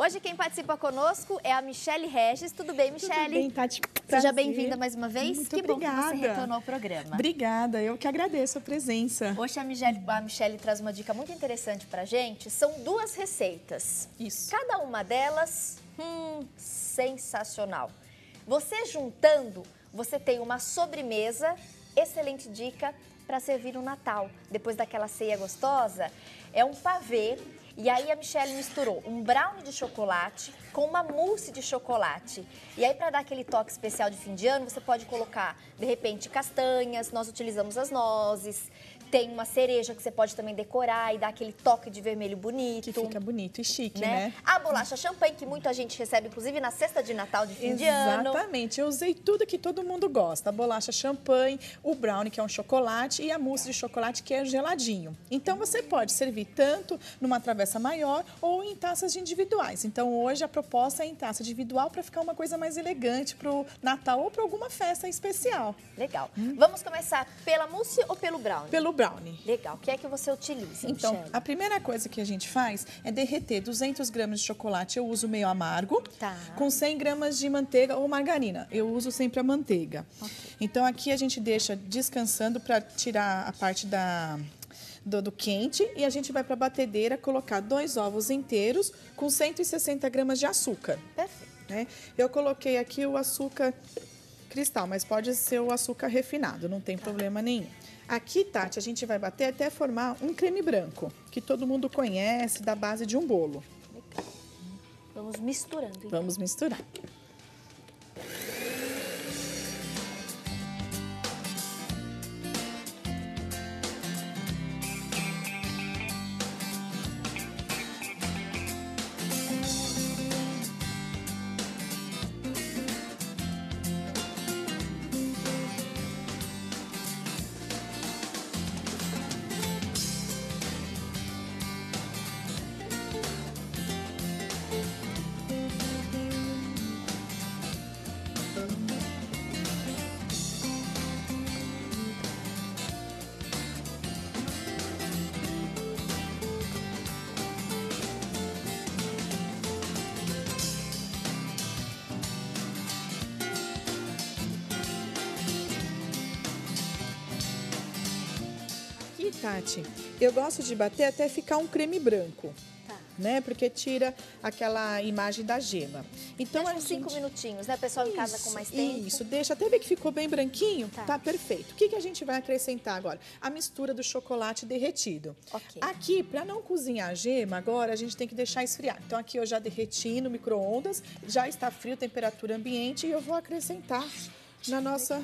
Hoje quem participa conosco é a Michele Regis. Tudo bem, Michele? Tudo bem, Tati. Seja bem-vinda mais uma vez. Muito que obrigada. bom que você retornou ao programa. Obrigada, eu que agradeço a presença. Hoje a Michele traz uma dica muito interessante pra gente. São duas receitas. Isso. Cada uma delas, sensacional. Você juntando, você tem uma sobremesa, excelente dica para servir no Natal. Depois daquela ceia gostosa, é um pavê. E aí a Michele misturou um brownie de chocolate com uma mousse de chocolate. E aí para dar aquele toque especial de fim de ano, você pode colocar, de repente, castanhas, nós utilizamos as nozes. Tem uma cereja que você pode também decorar e dar aquele toque de vermelho bonito. Que fica bonito e chique, né? A bolacha champanhe, que muita gente recebe, inclusive na cesta de Natal de fim de ano. Exatamente, eu usei tudo que todo mundo gosta. A bolacha champanhe, o brownie, que é um chocolate, e a mousse de chocolate, que é geladinho. Então, você pode servir tanto numa travessa maior ou em taças individuais. Então, hoje a proposta é em taça individual para ficar uma coisa mais elegante para o Natal ou para alguma festa especial. Legal. Vamos começar pela mousse ou pelo brownie? Pelo brownie. Legal. O que é que você utiliza, Então, Michele? a primeira coisa que a gente faz é derreter 200 gramas de chocolate. Eu uso meio amargo, Tá. com 100 gramas de manteiga ou margarina. Eu uso sempre a manteiga. Ok. Então, aqui a gente deixa descansando para tirar a parte do quente. E a gente vai para a batedeira colocar 2 ovos inteiros com 160 gramas de açúcar. Perfeito. Né? Eu coloquei aqui o açúcar cristal, mas pode ser o açúcar refinado, não tem problema nenhum. Aqui, Tati, a gente vai bater até formar um creme branco, que todo mundo conhece, da base de um bolo. Legal. Vamos misturando. Então. Vamos misturar. Aqui, Tati, eu gosto de bater até ficar um creme branco. Tá. Né? Porque tira aquela imagem da gema. Então, Deixa uns 5 minutinhos, né? O pessoal em casa com mais tempo. Isso, deixa até ver que ficou bem branquinho. Tá. Tá perfeito. O que a gente vai acrescentar agora? A mistura do chocolate derretido. Ok. Aqui, para não cozinhar a gema, agora a gente tem que deixar esfriar. Então, aqui eu já derreti no micro-ondas, já está frio, temperatura ambiente, e eu vou acrescentar na nossa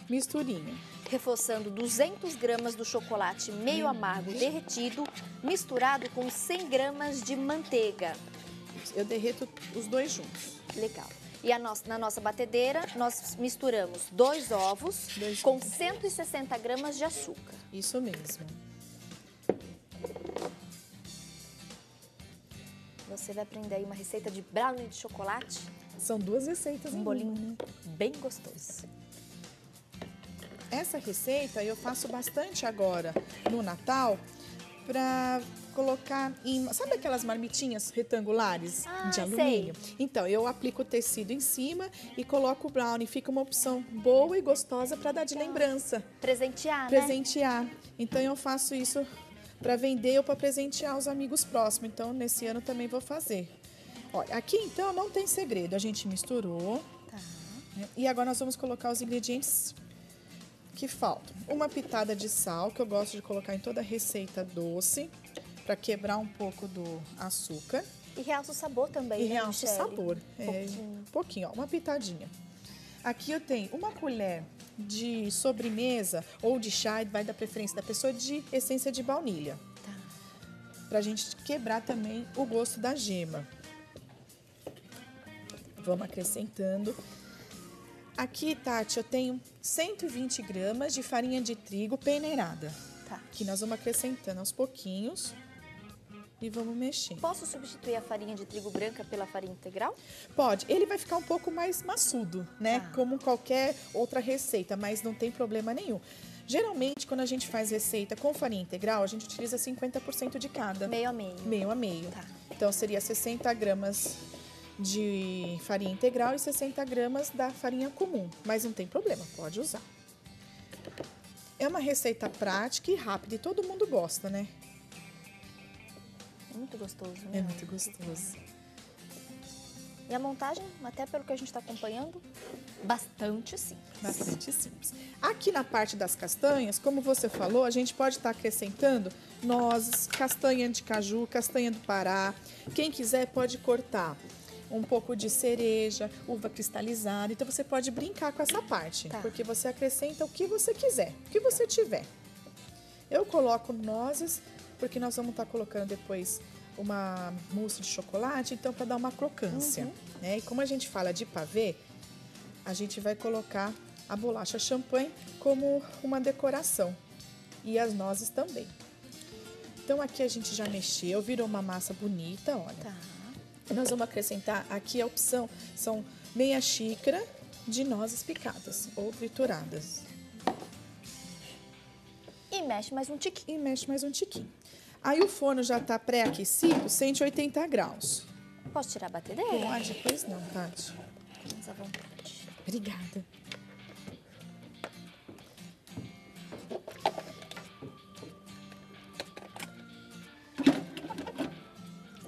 misturinha. Reforçando 200 gramas do chocolate meio amargo derretido, misturado com 100 gramas de manteiga. Eu derreto os dois juntos. Legal. E na nossa batedeira, nós misturamos 2 ovos com 160 gramas de açúcar. Isso mesmo. Você vai aprender aí uma receita de brownie de chocolate, São 2 receitas em bolinho uma, né? bem gostoso. Essa receita eu faço bastante agora no Natal para colocar em... Sabe aquelas marmitinhas retangulares de alumínio? Sei. Então, eu aplico o tecido em cima e coloco o brownie. Fica uma opção boa e gostosa para dar de lembrança. Presentear, né? Presentear. Então, eu faço isso para vender ou para presentear os amigos próximos. Então, nesse ano também vou fazer. Olha, aqui então não tem segredo. A gente misturou. Tá. Né? E agora nós vamos colocar os ingredientes que faltam. Uma pitada de sal, que eu gosto de colocar em toda receita doce, para quebrar um pouco do açúcar. E realça o sabor também, E né, realça o Michele? sabor. Pouquinho. Pouquinho, ó, uma pitadinha. Aqui eu tenho uma colher de sobremesa ou de chá, vai da preferência da pessoa, de essência de baunilha. Tá. Pra gente quebrar também o gosto da gema. Vamos acrescentando. Aqui, Tati, eu tenho 120 gramas de farinha de trigo peneirada. Tá. Que nós vamos acrescentando aos pouquinhos e vamos mexer. Posso substituir a farinha de trigo branca pela farinha integral? Pode. Ele vai ficar um pouco mais maçudo, né? Tá. Como qualquer outra receita, mas não tem problema nenhum. Geralmente, quando a gente faz receita com farinha integral, a gente utiliza 50% de cada. Meio a meio. Meio a meio. Tá. Então, seria 60 gramas de farinha integral e 60 gramas da farinha comum. Mas não tem problema, pode usar. É uma receita prática e rápida e todo mundo gosta, né? É muito gostoso, né? É muito gostoso. E a montagem, até pelo que a gente está acompanhando, bastante simples. Bastante simples. Aqui na parte das castanhas, como você falou, a gente pode estar acrescentando nozes, castanha de caju, castanha do Pará. Quem quiser pode cortar um pouco de cereja, uva cristalizada. Então você pode brincar com essa parte, porque você acrescenta o que você quiser, o que você tiver. Eu coloco nozes, porque nós vamos estar colocando depois uma mousse de chocolate, então para dar uma crocância, né? E como a gente fala de pavê, a gente vai colocar a bolacha champanhe como uma decoração e as nozes também. Então aqui a gente já mexeu, virou uma massa bonita, olha. Tá. Nós vamos acrescentar aqui a opção, são meia xícara de nozes picadas ou trituradas. E mexe mais um tiquinho. E mexe mais um tiquinho. Aí o forno já está pré-aquecido, 180 graus. Posso tirar a batedeira? Pode, pois não, Tati. Mas à vontade. Obrigada.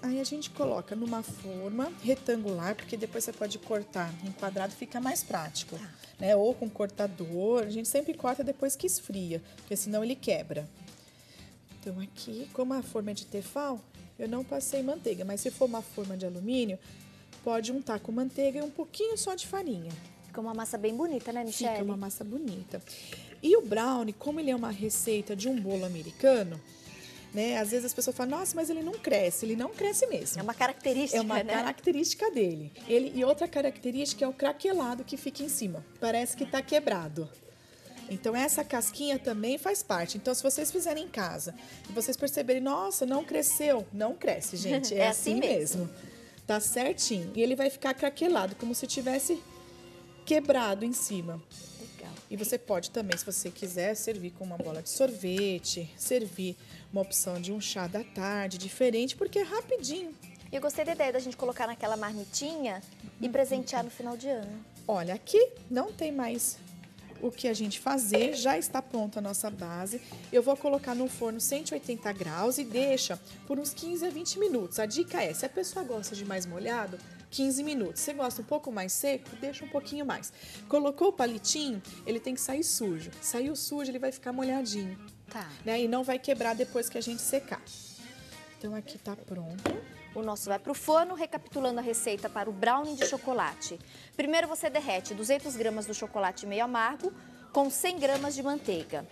Aí a gente coloca numa forma retangular, porque depois você pode cortar em quadrado, fica mais prático, né? Ou com cortador, a gente sempre corta depois que esfria, porque senão ele quebra. Então aqui, como a forma é de tefal, eu não passei manteiga, mas se for uma forma de alumínio, pode untar com manteiga e um pouquinho só de farinha. Fica uma massa bem bonita, né, Michele? Fica uma massa bonita. E o brownie, como ele é uma receita de um bolo americano, né? Às vezes as pessoas falam, nossa, mas ele não cresce. Ele não cresce mesmo. É uma característica, É uma né? característica dele. E outra característica é o craquelado que fica em cima. Parece que está quebrado. Então, essa casquinha também faz parte. Então, se vocês fizerem em casa e vocês perceberem, nossa, não cresceu. Não cresce, gente. É assim mesmo. Tá certinho. E ele vai ficar craquelado, como se tivesse quebrado em cima. Legal. E você pode também, se você quiser, servir com uma bola de sorvete, servir uma opção de um chá da tarde, diferente, porque é rapidinho. E eu gostei da ideia da gente colocar naquela marmitinha e presentear no final de ano. Olha, aqui não tem mais o que a gente fazer, já está pronta a nossa base. Eu vou colocar no forno 180 graus e deixa por uns 15 a 20 minutos. A dica é, se a pessoa gosta de mais molhado, 15 minutos. Se gosta um pouco mais seco, deixa um pouquinho mais. Colocou o palitinho, ele tem que sair sujo. Saiu sujo, ele vai ficar molhadinho. Tá. Né? E não vai quebrar depois que a gente secar. Então aqui tá pronto. O nosso vai para o forno, recapitulando a receita para o brownie de chocolate. Primeiro você derrete 200 gramas do chocolate meio amargo com 100 gramas de manteiga.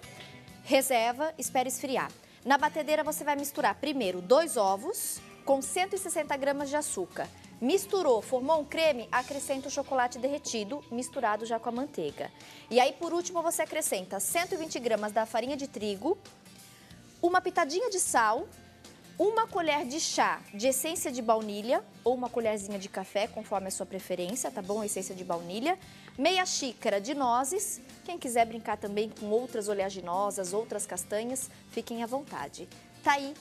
Reserva, espera esfriar. Na batedeira você vai misturar primeiro 2 ovos com 160 gramas de açúcar. Misturou, formou um creme, acrescenta o chocolate derretido, misturado já com a manteiga. E aí, por último, você acrescenta 120 gramas da farinha de trigo, uma pitadinha de sal, uma colher de chá de essência de baunilha ou uma colherzinha de café, conforme a sua preferência, tá bom? Essência de baunilha. Meia xícara de nozes. Quem quiser brincar também com outras oleaginosas, outras castanhas, fiquem à vontade. Tá aí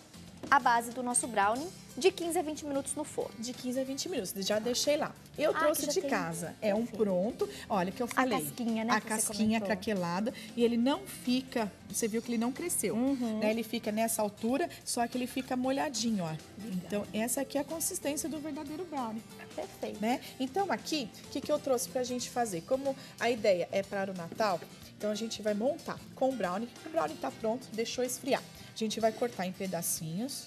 a base do nosso brownie, de 15 a 20 minutos no forno. De 15 a 20 minutos, já deixei lá. Eu trouxe de casa, é um pronto. Olha o que eu falei. A casquinha, né? A casquinha craquelada e ele não fica, você viu que ele não cresceu, né? Ele fica nessa altura, só que ele fica molhadinho, ó. Então, essa aqui é a consistência do verdadeiro brownie. Perfeito. Né? Então, aqui, o que eu trouxe pra gente fazer? Como a ideia é para o Natal, então a gente vai montar com o brownie. O brownie tá pronto, deixou esfriar. A gente vai cortar em pedacinhos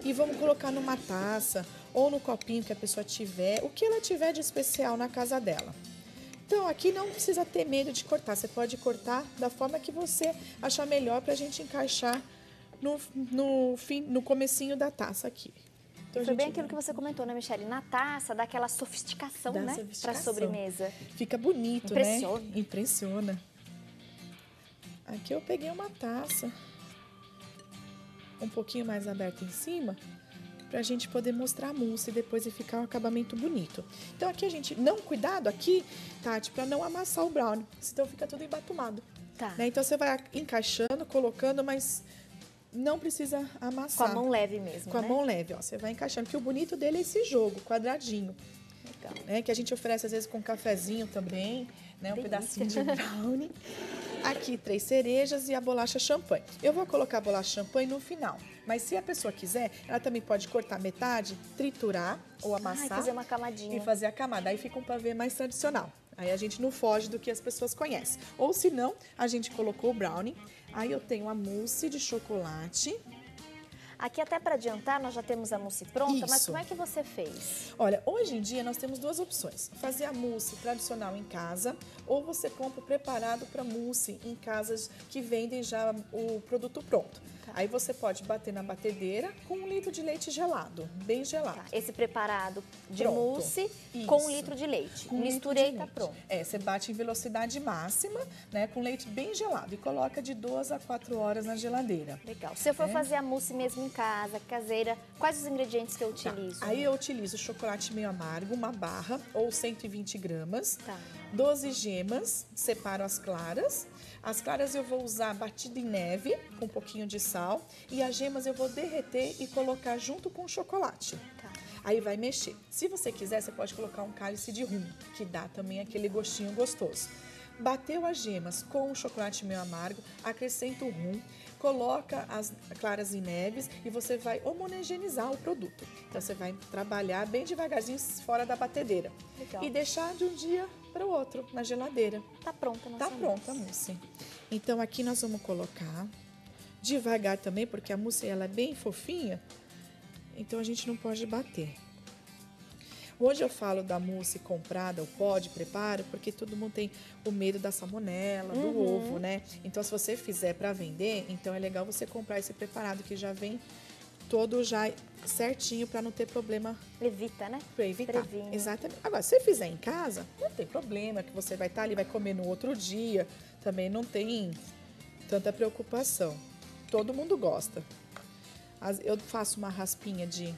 e vamos colocar numa taça ou no copinho que a pessoa tiver, o que ela tiver de especial na casa dela. Então, aqui não precisa ter medo de cortar, você pode cortar da forma que você achar melhor pra gente encaixar no comecinho da taça aqui. Então, foi bem aquilo que você comentou, né, Michele? Na taça, dá aquela sofisticação, né? Pra sobremesa. Fica bonito, Impressiona. né? Impressiona. Aqui eu peguei uma taça um pouquinho mais aberta em cima, pra gente poder mostrar a mousse e depois ficar um acabamento bonito. Então aqui a gente, cuidado aqui, Tati, pra não amassar o brownie, senão fica tudo embatumado. Tá. Né? Então você vai encaixando, colocando, mas Não precisa Com amassar. a mão leve mesmo, Com a né? mão leve, ó. Você vai encaixando. Que o bonito dele é esse jogo, quadradinho. Legal. Né? Que a gente oferece às vezes com cafezinho também, né? Um Delícia. pedacinho de brownie. Aqui, 3 cerejas e a bolacha champanhe. Eu vou colocar a bolacha champanhe no final. Mas se a pessoa quiser, ela também pode cortar metade, triturar ou amassar. Ai, fazer uma camadinha. E fazer a camada. Aí fica um pavê mais tradicional. Aí a gente não foge do que as pessoas conhecem. Ou se não, a gente colocou o brownie. Aí eu tenho a mousse de chocolate. Aqui até para adiantar, nós já temos a mousse pronta, mas Isso. como é que você fez? Olha, hoje em dia nós temos 2 opções. Fazer a mousse tradicional em casa ou você compra o preparado para mousse em casas que vendem já o produto pronto. Tá. Aí você pode bater na batedeira com 1 litro de leite gelado, bem gelado. Tá, esse preparado de Pronto. mousse Isso. com 1 litro de leite. Com 1 litro Misturei de e tá leite. pronto. Você bate em velocidade máxima, né, com leite bem gelado e coloca de 2 a 4 horas na geladeira. Legal. Se eu for fazer a mousse mesmo em casa, caseira, quais os ingredientes que eu Tá. utilizo? Aí eu utilizo chocolate meio amargo, uma barra ou 120 gramas. Tá. 12 gemas, separo as claras. As claras eu vou usar batida em neve, com um pouquinho de sal. E as gemas eu vou derreter e colocar junto com o chocolate. Tá. Aí vai mexer. Se você quiser, você pode colocar um cálice de rum, que dá também aquele gostinho gostoso. Bateu as gemas com o chocolate meio amargo, acrescenta o rum, coloca as claras em neves e você vai homogeneizar o produto. Então você vai trabalhar bem devagarzinho fora da batedeira. Legal. E deixar de um dia para o outro na geladeira. Tá pronta a nossa Tá pronta a mousse. Então aqui nós vamos colocar devagar também, porque a mousse ela é bem fofinha, então a gente não pode bater. Hoje eu falo da mousse comprada, o pó de preparo, porque todo mundo tem o medo da salmonela, do ovo, né? Então se você fizer para vender, então é legal você comprar esse preparado que já vem todo já certinho para não ter problema. Evita, né? Para evitar. Previne. Exatamente. Agora, se você fizer em casa, não tem problema, que você vai estar ali, vai comer no outro dia. Também não tem tanta preocupação. Todo mundo gosta. Eu faço uma raspinha de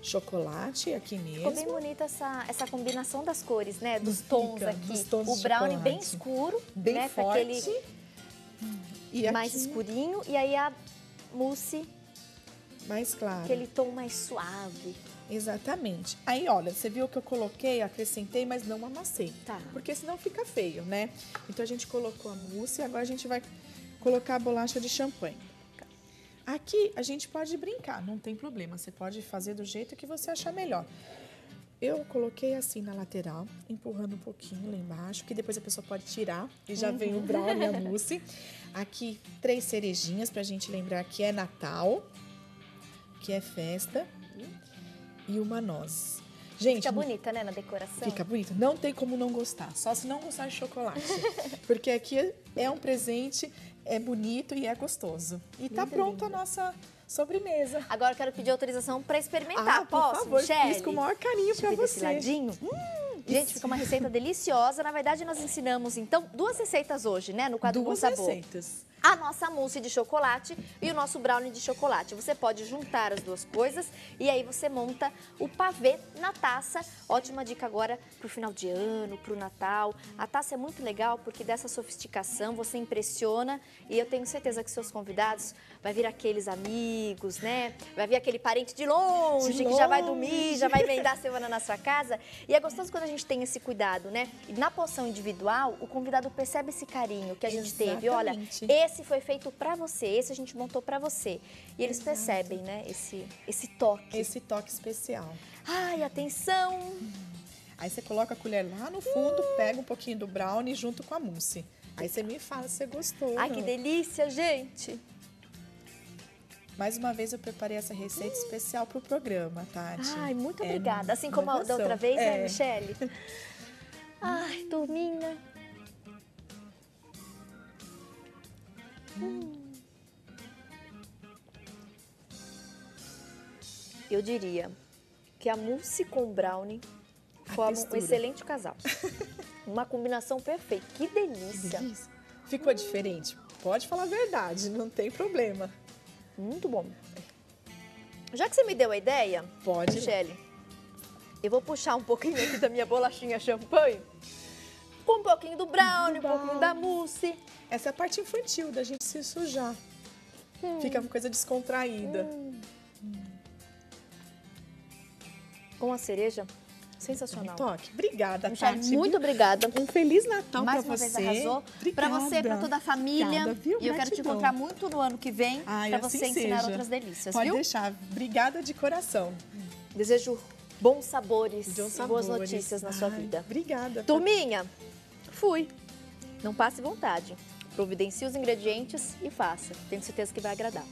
chocolate aqui mesmo. Ficou bem bonita essa combinação das cores, né? Dos tons Fica, aqui. dos tons o de brownie chocolate. bem escuro, Bem né? Com forte. aquele E mais aqui, escurinho. E aí a mousse, mais claro. aquele tom mais suave. Exatamente. Aí, olha, você viu que eu coloquei, acrescentei, mas não amassei. Tá. Porque senão fica feio, né? Então a gente colocou a mousse e agora a gente vai colocar a bolacha de champanhe. Aqui a gente pode brincar, não tem problema. Você pode fazer do jeito que você achar melhor. Eu coloquei assim na lateral, empurrando um pouquinho lá embaixo, que depois a pessoa pode tirar e já vem o brownie e a mousse. Aqui 3 cerejinhas pra gente lembrar que é Natal, que é festa, e uma noz. Gente, Fica bonita, né, na decoração? fica bonito. Não tem como não gostar, só se não gostar de chocolate. Porque aqui é um presente, é bonito e é gostoso. E tá Linda, pronta a linda. nossa sobremesa. Agora eu quero pedir autorização para experimentar. por Posso, favor, Michele? fiz com o maior carinho Deixa eu pra ver desse você. ladinho. Gente, fica uma receita deliciosa. Na verdade, nós ensinamos, então, 2 receitas hoje, né? No quadro Com 2 Sabor. receitas. A nossa mousse de chocolate e o nosso brownie de chocolate. Você pode juntar as 2 coisas e aí você monta o pavê na taça. Ótima dica agora pro final de ano, pro Natal. A taça é muito legal porque dessa sofisticação você impressiona e eu tenho certeza que seus convidados vai vir aqueles amigos, né? Vai vir aquele parente de longe que já vai dormir, já vai emendar a semana na sua casa. E é gostoso quando a gente tem esse cuidado, né? E na porção individual, o convidado percebe esse carinho que a gente teve. Olha, Exatamente. esse foi feito pra você, esse a gente montou pra você. E eles percebem, né, esse toque. Esse toque especial. Ai, atenção! Aí você coloca a colher lá no fundo, pega um pouquinho do brownie junto com a mousse. Aí você me fala se você gostou. Ai, que delícia, gente! Mais uma vez eu preparei essa receita especial pro programa, Tati. Ai, muito É obrigada. Assim como a da inovação. outra vez, né, É. Michele? Ai, turminha. Eu diria que a mousse com o brownie forma um textura. excelente casal. Uma combinação perfeita. Que delícia! Delícia. Ficou diferente? Pode falar a verdade, não tem problema. Muito bom. Já que você me deu a ideia, Pode. Michele, eu vou puxar um pouquinho aqui da minha bolachinha champanhe, com um pouquinho do brownie, um pouquinho da mousse. Essa é a parte infantil da gente se sujar. Fica uma coisa descontraída. Com a cereja, sensacional. Toque. Obrigada, Michele, Tati. muito obrigada. Um Feliz Natal Mais pra uma você. vez arrasou. Para você, para toda a família. Obrigada, viu? E eu quero te Gratidão. encontrar muito no ano que vem para assim você ensinar seja. outras delícias, Pode viu? deixar. Obrigada de coração. Desejo bons sabores De e boas notícias na sua vida. Obrigada. Turminha, fui. Não passe vontade. Providencie os ingredientes e faça. Tenho certeza que vai agradar.